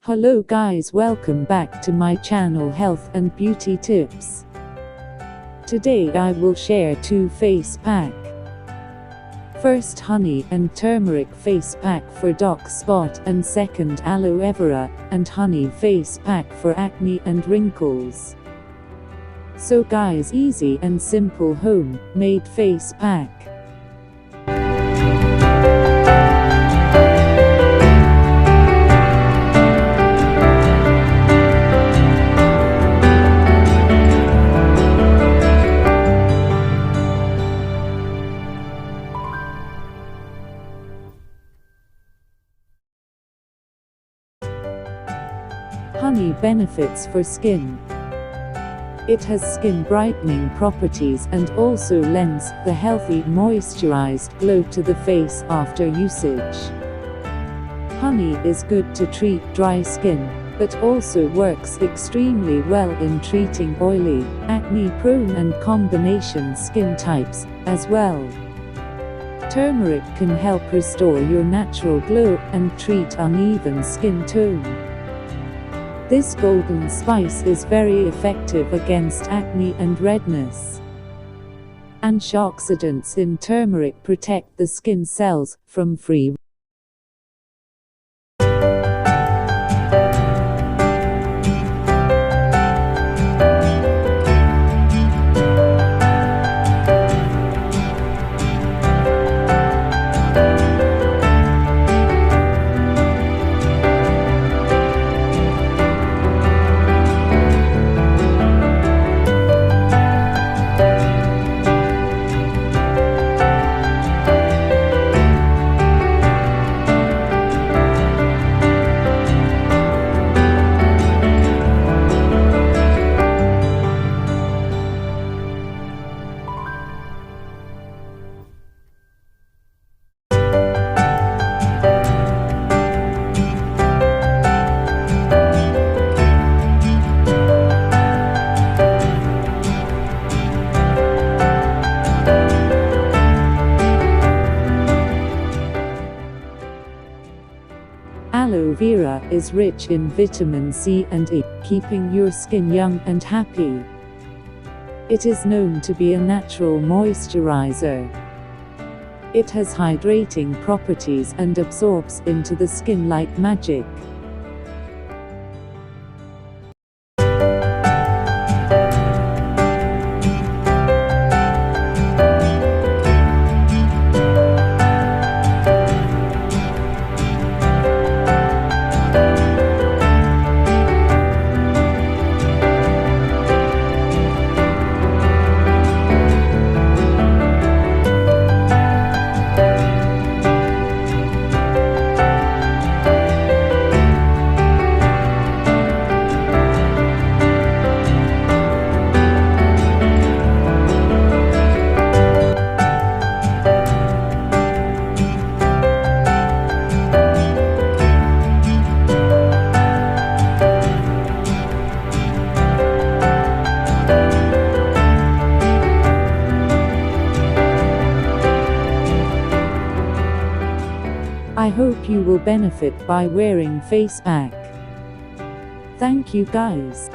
Hello guys, welcome back to my channel Health and Beauty Tips. Today I will share 2 face pack. First, honey and turmeric face pack for dark spot, and second, aloe vera and honey face pack for acne and wrinkles. So guys, easy and simple home made face pack. Honey benefits for skin. It has skin brightening properties and also lends the healthy moisturized glow to the face after usage. Honey is good to treat dry skin, but also works extremely well in treating oily, acne-prone and combination skin types as well. Turmeric can help restore your natural glow and treat uneven skin tone. This golden spice is very effective against acne and redness. Antioxidants in turmeric protect the skin cells from free Aloe vera is rich in vitamin C and E, keeping your skin young and happy. It is known to be a natural moisturizer. It has hydrating properties and absorbs into the skin like magic. I hope you will benefit by wearing face pack. Thank you guys.